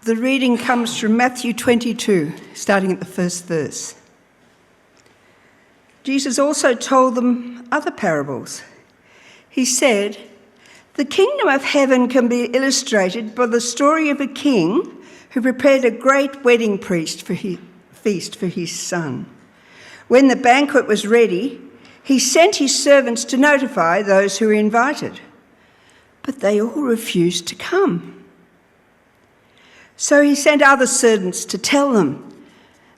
The reading comes from Matthew 22, starting at the first verse. Jesus also told them other parables. He said, "The kingdom of heaven can be illustrated by the story of a king who prepared a great wedding feast for his son. When the banquet was ready, he sent his servants to notify those who were invited, but they all refused to come. So he sent other servants to tell them,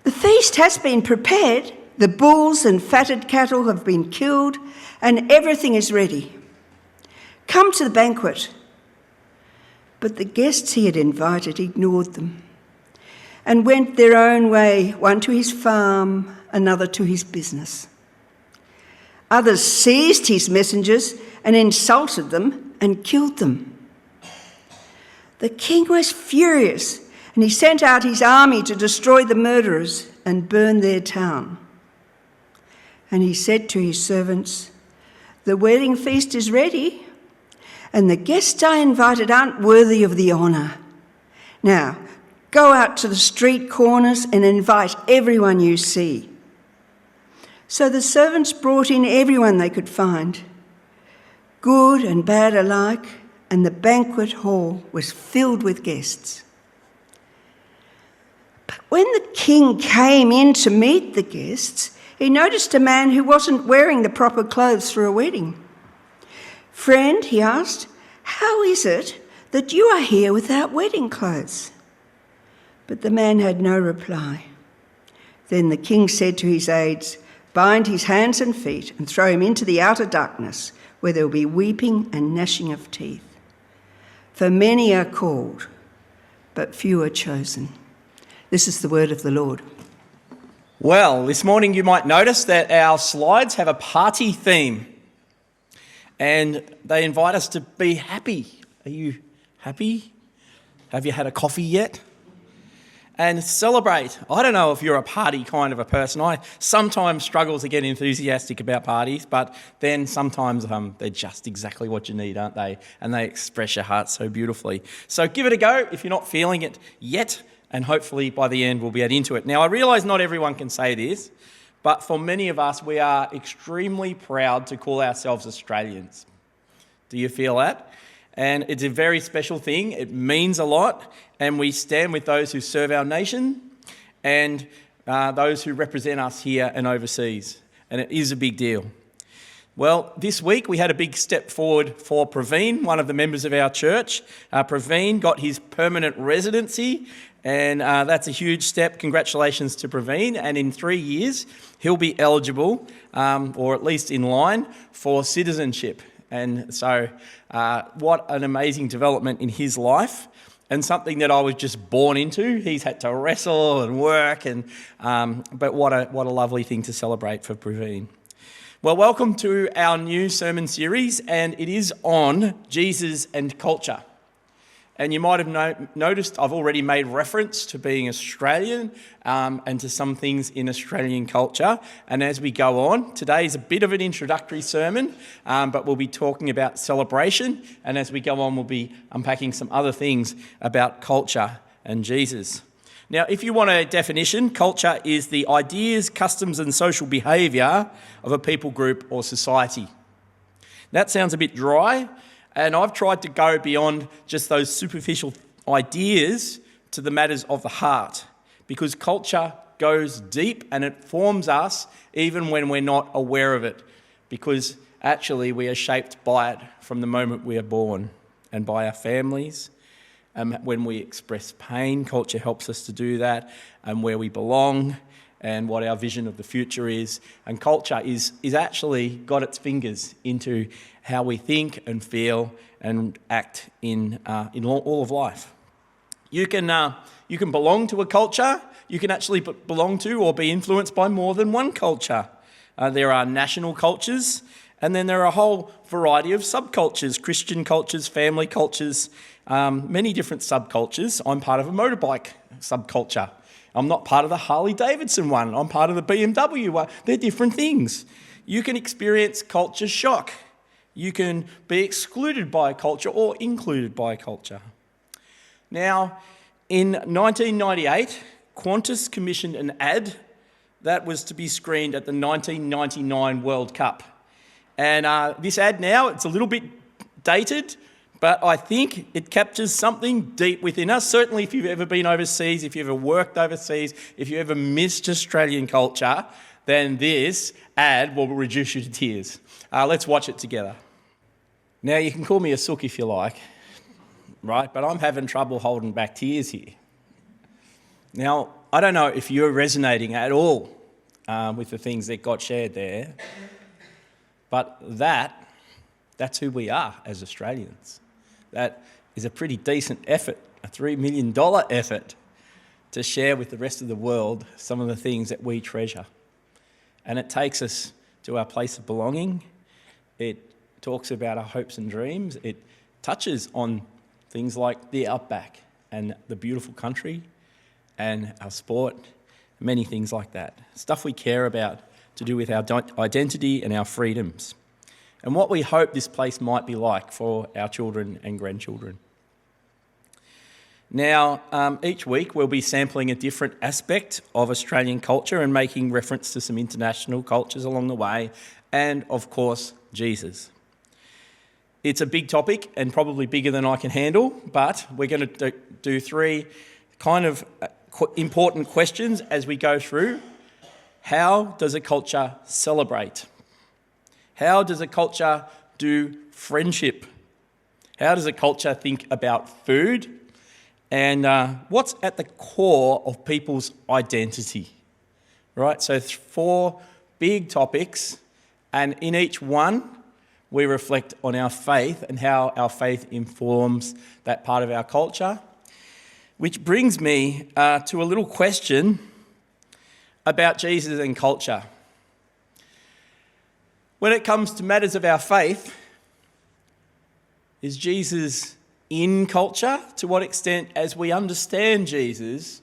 'The feast has been prepared, the bulls and fatted cattle have been killed, and everything is ready. Come to the banquet.' But the guests he had invited ignored them and went their own way, one to his farm, another to his business. Others seized his messengers and insulted them and killed them. The king was furious, and he sent out his army to destroy the murderers and burn their town. And he said to his servants, 'The wedding feast is ready, and the guests I invited aren't worthy of the honour. Now, go out to the street corners and invite everyone you see.' So the servants brought in everyone they could find, good and bad alike, and the banquet hall was filled with guests. But when the king came in to meet the guests, he noticed a man who wasn't wearing the proper clothes for a wedding. 'Friend,' he asked, 'how is it that you are here without wedding clothes?' But the man had no reply. Then the king said to his aides, 'Bind his hands and feet and throw him into the outer darkness, where there will be weeping and gnashing of teeth. For many are called, but few are chosen.'" This is the word of the Lord. Well, this morning you might notice that our slides have a party theme, and they invite us to be happy. Are you happy? Have you had a coffee yet? And celebrate. I don't know if you're a party kind of a person. I sometimes struggle to get enthusiastic about parties, but then sometimes they're just exactly what you need, aren't they? And they express your heart so beautifully. So give it a go if you're not feeling it yet, and hopefully by the end we'll get into it. Now, I realise not everyone can say this, but for many of us, we are extremely proud to call ourselves Australians. Do you feel that? And it's a very special thing. It means a lot, and we stand with those who serve our nation and those who represent us here and overseas. And it is a big deal. Well, this week we had a big step forward for Praveen, one of the members of our church. Praveen got his permanent residency, and that's a huge step. Congratulations to Praveen. And in 3 years, he'll be eligible, or at least in line, for citizenship. And so what an amazing development in his life, and something that I was just born into. He's had to wrestle and work, but what a lovely thing to celebrate for Praveen. Well, welcome to our new sermon series, and it is on Jesus and culture. And you might have noticed I've already made reference to being Australian and to some things in Australian culture. And as we go on, today is a bit of an introductory sermon, but we'll be talking about celebration. And as we go on, we'll be unpacking some other things about culture and Jesus. Now, if you want a definition, culture is the ideas, customs and social behaviour of a people group or society. That sounds a bit dry. And I've tried to go beyond just those superficial ideas to the matters of the heart, because culture goes deep and it forms us even when we're not aware of it, because actually we are shaped by it from the moment we are born and by our families. When we express pain, culture helps us to do that, and where we belong and what our vision of the future is. And culture is actually got its fingers into how we think and feel and act in all of life. You can belong to a culture. You can actually belong to or be influenced by more than one culture. There are national cultures, and then there are a whole variety of subcultures, Christian cultures, family cultures, many different subcultures. I'm part of a motorbike subculture. I'm not part of the Harley-Davidson one. I'm part of the BMW one. They're different things. You can experience culture shock. You can be excluded by culture or included by culture. Now, In 1998, Qantas commissioned an ad that was to be screened at the 1999 World Cup. And this ad now, it's a little bit dated, but I think it captures something deep within us. Certainly if you've ever been overseas, if you've ever worked overseas, if you ever missed Australian culture, then this ad will reduce you to tears. Let's watch it together. Now, you can call me a sook if you like, right? But I'm having trouble holding back tears here. Now, I don't know if you're resonating at all with the things that got shared there, but that's who we are as Australians. That is a pretty decent effort, a $3 million effort to share with the rest of the world some of the things that we treasure. And it takes us to our place of belonging. It talks about our hopes and dreams. It touches on things like the outback and the beautiful country and our sport, many things like that. Stuff we care about to do with our identity and our freedoms, and what we hope this place might be like for our children and grandchildren. Now, each week we'll be sampling a different aspect of Australian culture and making reference to some international cultures along the way, and of course, Jesus. It's a big topic and probably bigger than I can handle, but we're going to do three kind of important questions as we go through. How does a culture celebrate? How does a culture do friendship? How does a culture think about food? And what's at the core of people's identity? Right, so 4 big topics, and in each one we reflect on our faith and how our faith informs that part of our culture. Which brings me to a little question about Jesus and culture. When it comes to matters of our faith, is Jesus in culture? To what extent, as we understand Jesus,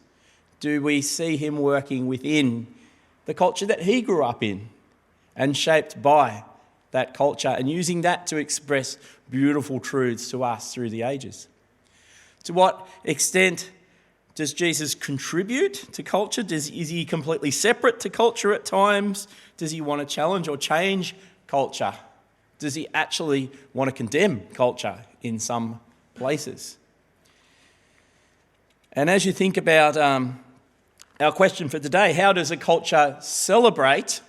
do we see him working within the culture that he grew up in and shaped by that culture and using that to express beautiful truths to us through the ages? To what extent does Jesus contribute to culture? Is he completely separate to culture at times? Does he want to challenge or change culture? Does he actually want to condemn culture in some places? And as you think about our question for today, how does a culture celebrate?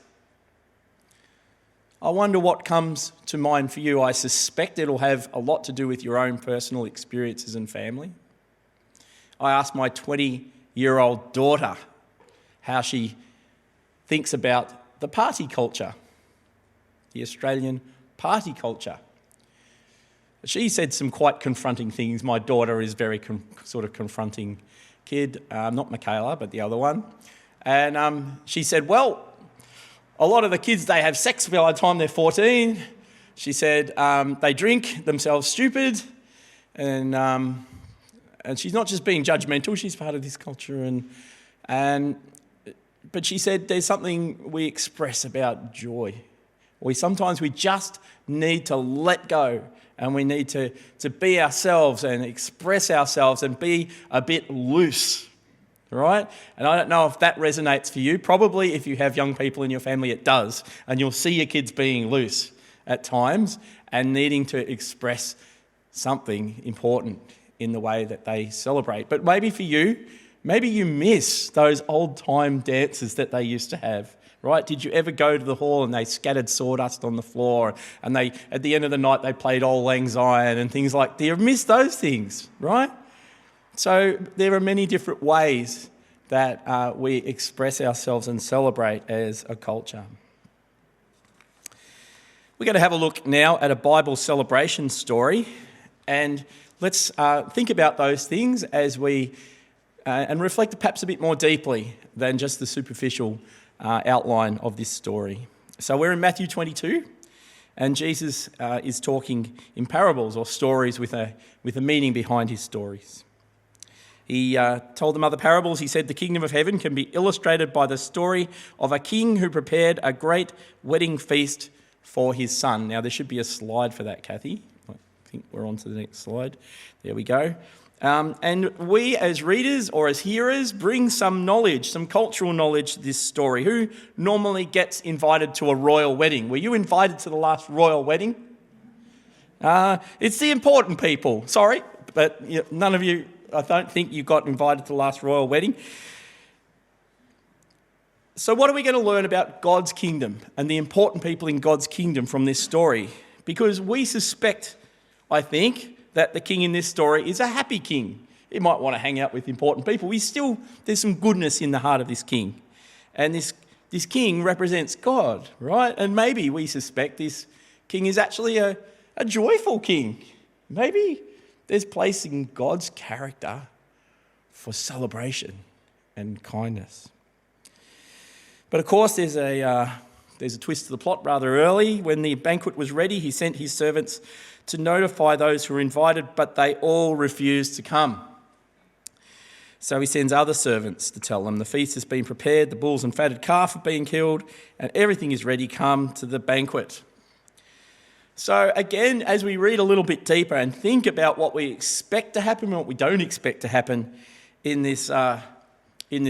I wonder what comes to mind for you. I suspect it'll have a lot to do with your own personal experiences and family. I asked my 20-year-old daughter how she thinks about the party culture, the Australian party culture. She said some quite confronting things. My daughter is very sort of confronting kid, not Michaela, but the other one. And she said, well, a lot of the kids, they have sex by the time they're 14. She said they drink themselves stupid, and she's not just being judgmental, she's part of this culture. But she said there's something we express about joy. Sometimes we just need to let go, and we need to be ourselves and express ourselves and be a bit loose, right? And I don't know if that resonates for you. Probably if you have young people in your family, it does. And you'll see your kids being loose at times and needing to express something important in the way that they celebrate. But maybe for you, maybe you miss those old-time dances that they used to have, right? Did you ever go to the hall and they scattered sawdust on the floor, and they, at the end of the night, they played Auld Lang Syne and things like that? Do you miss those things, right? So there are many different ways that we express ourselves and celebrate as a culture. We're going to have a look now at a Bible celebration story, and let's think about those things as we and reflect perhaps a bit more deeply than just the superficial outline of this story. So we're in Matthew 22, and Jesus is talking in parables or stories with a meaning behind his stories. He told them other parables. He said, the kingdom of heaven can be illustrated by the story of a king who prepared a great wedding feast for his son. Now, there should be a slide for that, Kathy. I think we're on to the next slide. There we go. And we as readers or as hearers bring some knowledge, some cultural knowledge to this story. Who normally gets invited to a royal wedding? Were you invited to the last royal wedding? It's the important people. Sorry, but none of you, I don't think you got invited to the last royal wedding. So what are we going to learn about God's kingdom and the important people in God's kingdom from this story? Because we suspect, I think, that the king in this story is a happy king. He might want to hang out with important people. There's some goodness in the heart of this king. And this king represents God, right? And maybe we suspect this king is actually a joyful king. Maybe there's place in God's character for celebration and kindness. But of course, there's a twist to the plot rather early. When the banquet was ready, he sent his servants to notify those who were invited, but they all refused to come. So he sends other servants to tell them the feast has been prepared, the bulls and fatted calf have been killed, and everything is ready. Come to the banquet. So again, as we read a little bit deeper and think about what we expect to happen and what we don't expect to happen in this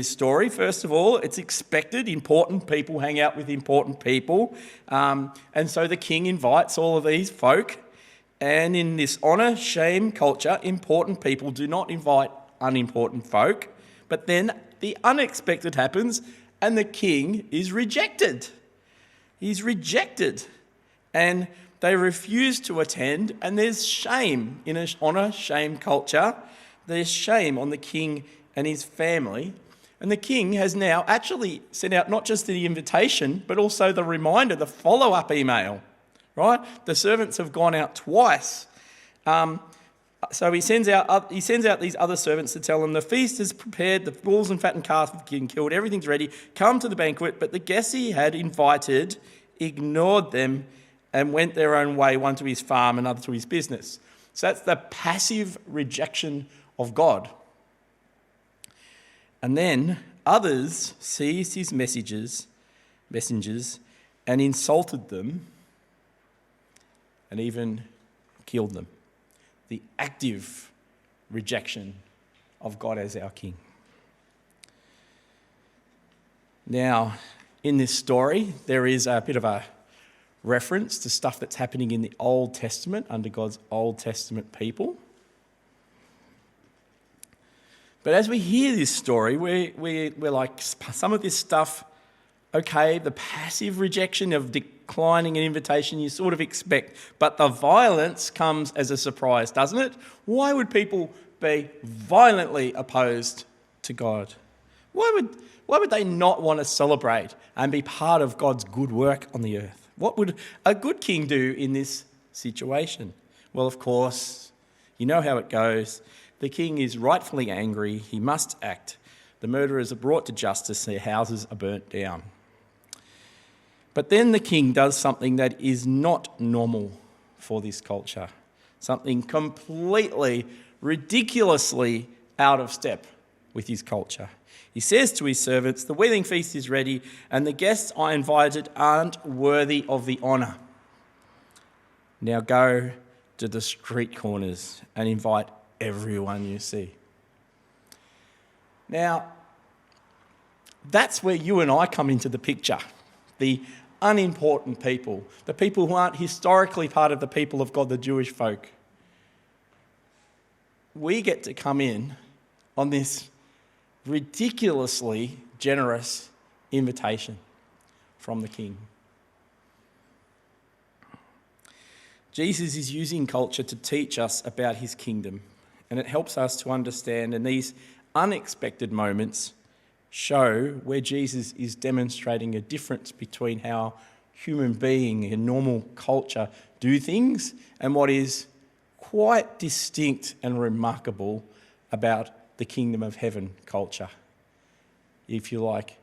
story, first of all, it's expected important people hang out with important people. And so the king invites all of these folk. And in this honour, shame culture, important people do not invite unimportant folk. But then the unexpected happens and the king is rejected. He's rejected. And they refuse to attend, and there's shame in an honour, shame culture. There's shame on the king and his family. And the king has now actually sent out not just the invitation, but also the reminder, the follow-up email, right? The servants have gone out twice. So he sends out these other servants to tell them the feast is prepared, the bulls and fattened calves have been killed, everything's ready, come to the banquet. But the guests he had invited ignored them and went their own way, one to his farm, another to his business. So that's the passive rejection of God. And then others seized his messengers, and insulted them and even killed them. The active rejection of God as our king. Now, in this story, there is a bit of a reference to stuff that's happening in the Old Testament under God's Old Testament people. But as we hear this story, we're like, some of this stuff, okay, the passive rejection of declining an invitation you sort of expect, but the violence comes as a surprise, doesn't it? Why would people be violently opposed to God? Why would they not want to celebrate and be part of God's good work on the earth? What would a good king do in this situation? Well, of course, you know how it goes. The king is rightfully angry. He must act. The murderers are brought to justice. Their houses are burnt down. But then the king does something that is not normal for this culture. Something completely, ridiculously out of step with his culture. He says to his servants, the wedding feast is ready and the guests I invited aren't worthy of the honour. Now go to the street corners and invite everyone you see. Now, that's where you and I come into the picture. The unimportant people, the people who aren't historically part of the people of God, the Jewish folk. We get to come in on this ridiculously generous invitation from the king. Jesus is using culture to teach us about his kingdom, and it helps us to understand, and these unexpected moments show where Jesus is demonstrating a difference between how human being and normal culture do things and what is quite distinct and remarkable about the kingdom of heaven culture. If you like,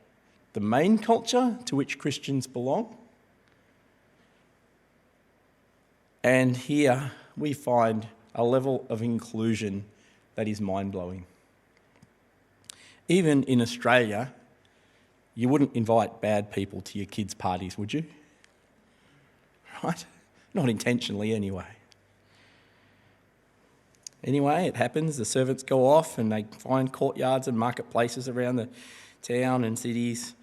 the main culture to which Christians belong. And here we find a level of inclusion that is mind-blowing. Even in Australia, you wouldn't invite bad people to your kids' parties, would you? Right? Not intentionally anyway. Anyway, it happens. The servants go off and they find courtyards and marketplaces around the town and cities.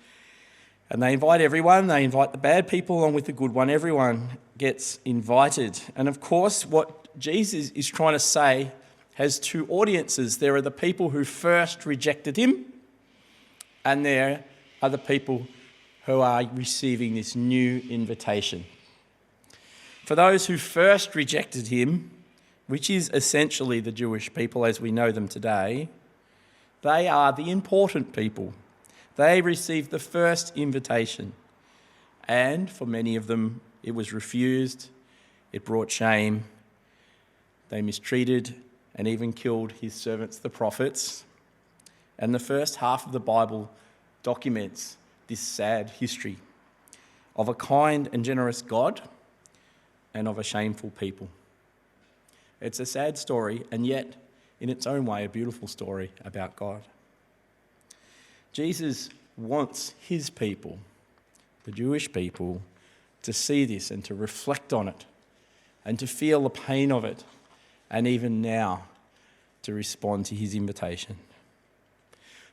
And they invite everyone. They invite the bad people along with the good one. Everyone gets invited. And of course, what Jesus is trying to say has two audiences. There are the people who first rejected him, and there are the people who are receiving this new invitation. For those who first rejected him, which is essentially the Jewish people as we know them today, they are the important people. They received the first invitation. And for many of them, it was refused. It brought shame. They mistreated and even killed his servants, the prophets. And the first half of the Bible documents this sad history of a kind and generous God and of a shameful people. It's a sad story, and yet, in its own way, a beautiful story about God. Jesus wants his people, the Jewish people, to see this and to reflect on it and to feel the pain of it, and even now to respond to his invitation.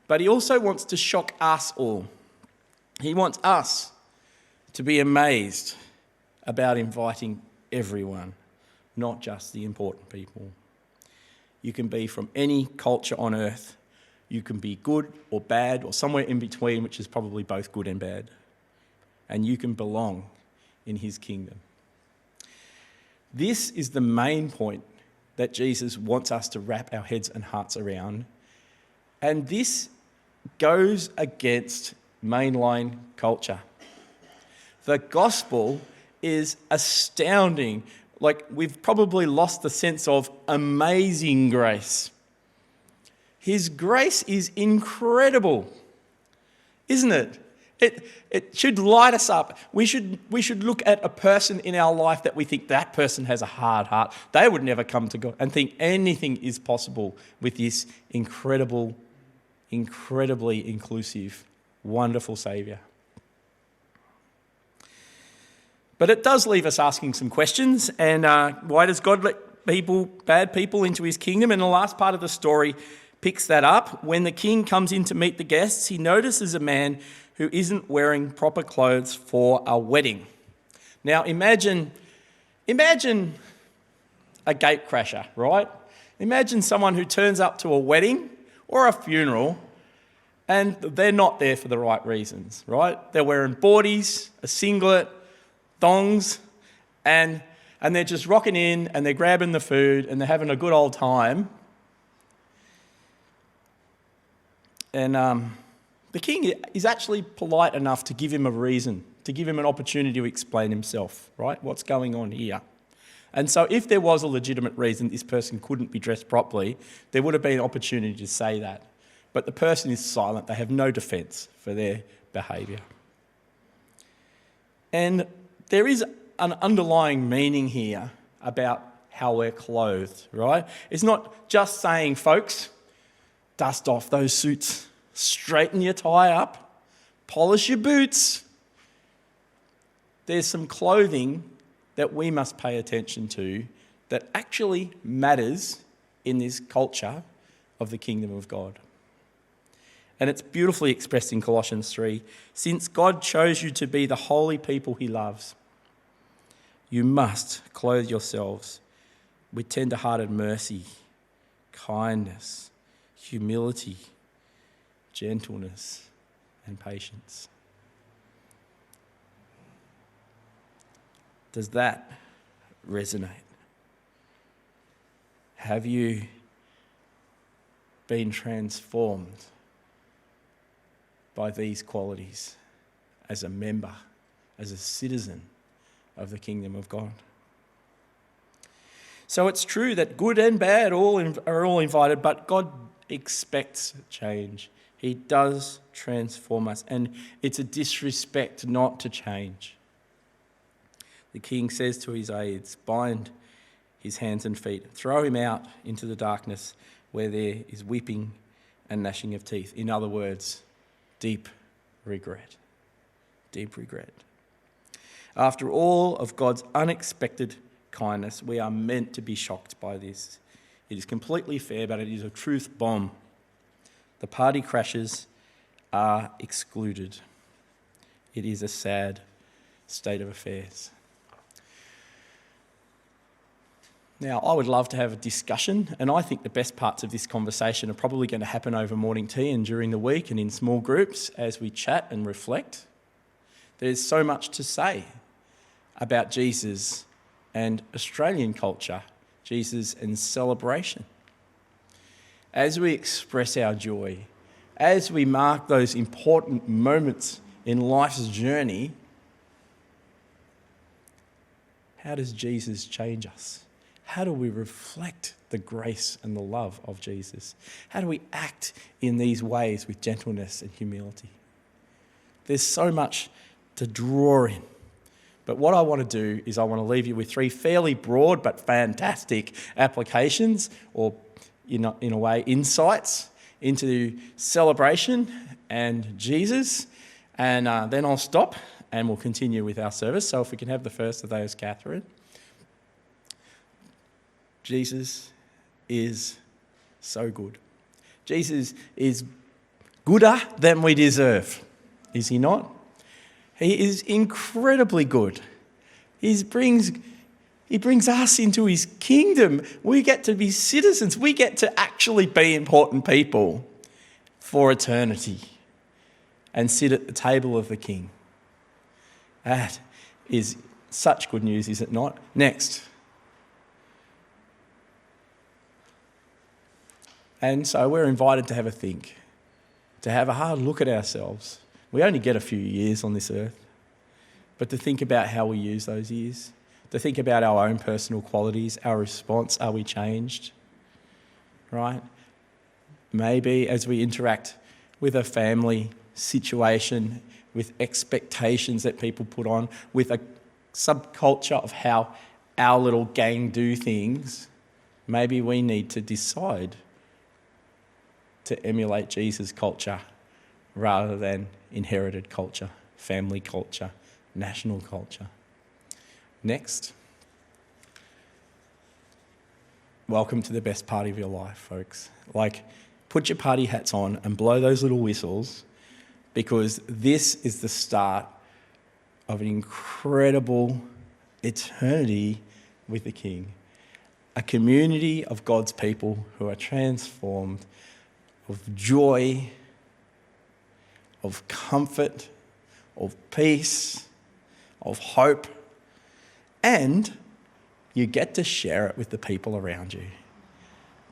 But he also wants to shock us all. He wants us to be amazed about inviting everyone, not just the important people. You can be from any culture on earth. You can be good or bad or somewhere in between, which is probably both good and bad. And you can belong in his kingdom. This is the main point that Jesus wants us to wrap our heads and hearts around. And this goes against mainline culture. The gospel is astounding. Like, we've probably lost the sense of amazing grace. His grace is incredible, isn't it? It should light us up. We should look at a person in our life that we think that person has a hard heart. They would never come to God, and think anything is possible with this incredibly inclusive, wonderful Saviour. But it does leave us asking some questions. And why does God let bad people into his kingdom? And the last part of the story picks that up. When the king comes in to meet the guests, he notices a man who isn't wearing proper clothes for a wedding. Now imagine a gatecrasher, right? Imagine someone who turns up to a wedding or a funeral and they're not there for the right reasons, right? They're wearing boardies, a singlet, thongs, and they're just rocking in and they're grabbing the food and they're having a good old time. And the king is actually polite enough to give him a reason, to give him an opportunity to explain himself, right? What's going on here? And so if there was a legitimate reason this person couldn't be dressed properly, there would have been an opportunity to say that. But the person is silent. They have no defence for their behaviour. And there is an underlying meaning here about how we're clothed, right? It's not just saying, folks, dust off those suits, straighten your tie up, polish your boots. There's some clothing that we must pay attention to that actually matters in this culture of the kingdom of God. And it's beautifully expressed in Colossians 3. Since God chose you to be the holy people he loves, you must clothe yourselves with tender-hearted mercy, kindness, humility, gentleness, and patience. Does that resonate? Have you been transformed by these qualities as a member, as a citizen of the kingdom of God? So it's true that good and bad are all invited, but God expects change. He does transform us, and it's a disrespect not to change. The king says to his aides, bind his hands and feet, throw him out into the darkness where there is weeping and gnashing of teeth. In other words, deep regret. Deep regret. After all of God's unexpected kindness, we are meant to be shocked by this. It is completely fair, but it is a truth bomb. The party crashers are excluded. It is a sad state of affairs. Now, I would love to have a discussion, and I think the best parts of this conversation are probably going to happen over morning tea and during the week and in small groups as we chat and reflect. There's so much to say about Jesus and Australian culture, Jesus and celebration. As we express our joy, as we mark those important moments in life's journey, how does Jesus change us? How do we reflect the grace and the love of Jesus? How do we act in these ways with gentleness and humility? There's so much to draw in. But what I want to do is I want to leave you with 3 fairly broad but fantastic applications, or in a way, insights into celebration and Jesus. And then I'll stop and we'll continue with our service. So if we can have the first of those, Catherine. Jesus is so good. Jesus is gooder than we deserve, is he not? He is incredibly good. He brings us into his kingdom. We get to be citizens. We get to actually be important people for eternity and sit at the table of the King. That is such good news, is it not? Next. And so we're invited to have a think, to have a hard look at ourselves. We only get a few years on this earth, but to think about how we use those years, to think about our own personal qualities, our response, are we changed? Right? Maybe as we interact with a family situation, with expectations that people put on, with a subculture of how our little gang do things, maybe we need to decide to emulate Jesus' culture rather than inherited culture, family culture, national culture. Next. Welcome to the best party of your life, folks. Put your party hats on and blow those little whistles, because this is the start of an incredible eternity with the King. A community of God's people who are transformed, of joy, of comfort, of peace, of hope, and you get to share it with the people around you.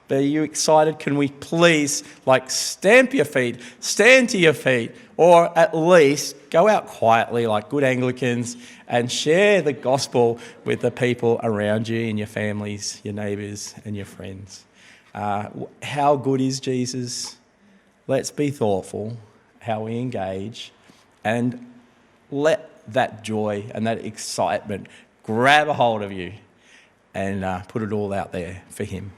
But are you excited? Can we please, stamp your feet, stand to your feet, or at least go out quietly like good Anglicans and share the gospel with the people around you and your families, your neighbours and your friends. How good is Jesus? Let's be thoughtful how we engage, and let that joy and that excitement grab a hold of you and put it all out there for him.